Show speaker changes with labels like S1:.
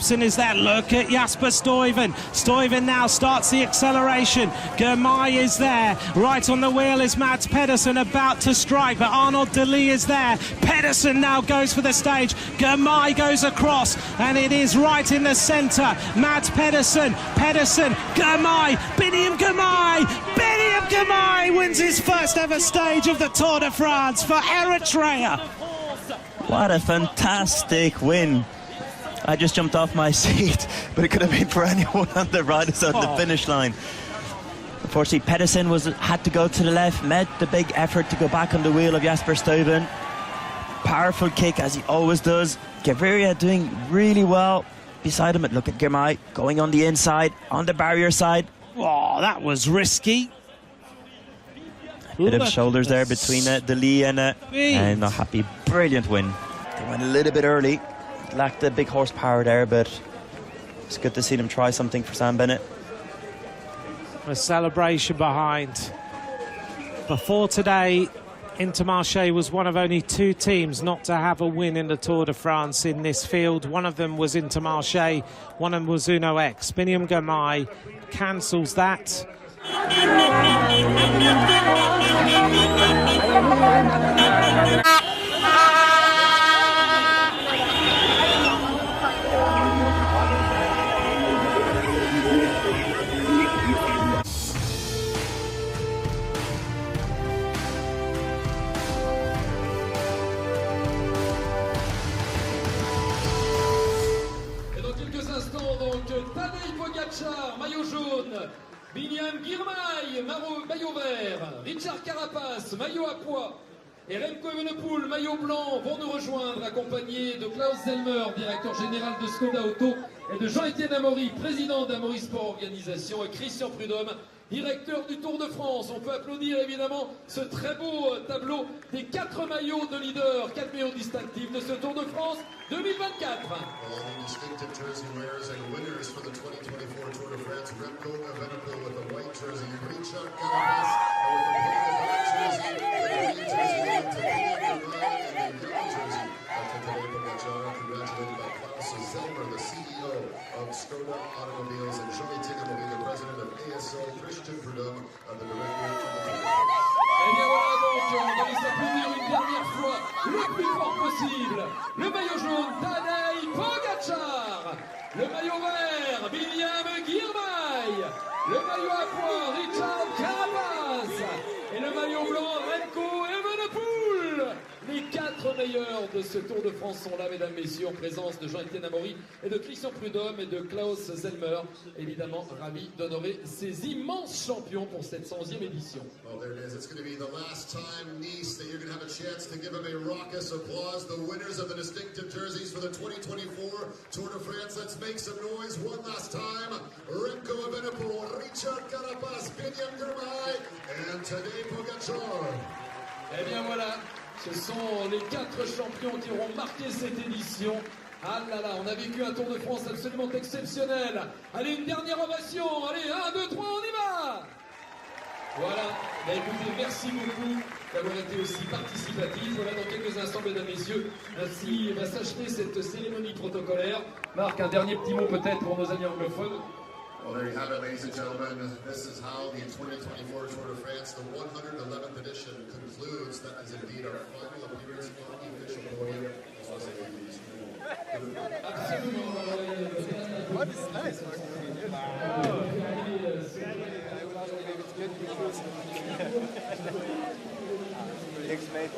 S1: Jacobsen is there. Look at Jasper Stuyven. Stuyven now starts the acceleration. Grmay is there. Right on the wheel is Mads Pedersen about to strike, but Arnold De Lee is there. Pedersen now goes for the stage. Grmay goes across, and it is right in the centre. Mads Pedersen, Grmay, Biniam Grmay. Biniam Grmay wins his first ever stage of the Tour de France for Eritrea.
S2: What a fantastic win. I just jumped off my seat, but it could have been for anyone on the riders on the finish line. Unfortunately, Pedersen had to go to the left, made the big effort to go back on the wheel of Jasper Stuyven. Powerful kick, as he always does. Gaviria doing really well beside him. Look at Grmay going on the inside, on the barrier side.
S1: Oh, that was risky.
S2: Bit of shoulders there between De Lee and not happy. Brilliant win. They went a little bit early. Lacked the big horsepower there, but it's good to see them try something for Sam Bennett.
S1: A celebration behind. Before today, Intermarche was one of only 2 teams not to have a win in the Tour de France in this field. One of them was Intermarche, one of them was Uno X. Biniam Grmay cancels that.
S3: Maillot jaune, Biniam Grmay, maillot vert, Richard Carapace, maillot à pois, et Remco Evenepoel, maillot blanc, vont nous rejoindre, accompagnés de Klaus Zellmer, directeur général de Skoda Auto, et de Jean-Étienne Amaury, président d'Amaury Sport Organisation, et Christian Prudhomme, directeur du Tour de France. On peut applaudir évidemment ce très beau tableau des 4 maillots de leader, 4 maillots distinctifs de ce Tour de France 2024.
S4: Skoda Automobiles and Jean-Étienne Amaury, the president of ASO, Christian Prudhomme, the director of the team.
S3: Et bien voilà donc, on va les applaudir une dernière fois, le plus fort possible. Le maillot jaune, Tadej Pogacar. Le maillot vert, Biniam Grmay. Le maillot à pois, Richard Carapace. Et le maillot blanc, Remco Evenepoel. Les 4 meilleurs de ce Tour de France sont là, mesdames, messieurs, en présence de Jean-Étienne Amaury et de Christian Prudhomme et de Klaus Zellmer. Évidemment, ravi d'honorer ces immenses champions pour cette 100e édition.
S4: Well, there it is. It's going to be the last time, Nice, that you're going to have a chance to give them a raucous applause. The winners of the distinctive jerseys for the 2024 Tour de France. Let's make some noise one last time. Remco Evenepoel, Richard Carapace, Biniam Grmay, and Tadej Pogacar.
S3: Eh bien voilà. Ce sont les 4 champions qui auront marqué cette édition. Ah là là, on a vécu un Tour de France absolument exceptionnel. Allez, une dernière ovation. Allez, 1, 2, 3, on y va. Voilà. Bah, écoutez, merci beaucoup d'avoir été aussi participatif. Voilà, dans quelques instants, mesdames, messieurs, ainsi va s'achever cette cérémonie protocolaire. Marc, un dernier petit mot peut-être pour nos amis anglophones.
S4: Well, there you have it, ladies and gentlemen. This is how the 2024 Tour de France, the 111th edition, concludes. That is indeed our final appearance on the official podium.
S5: What is nice? Thanks, mate.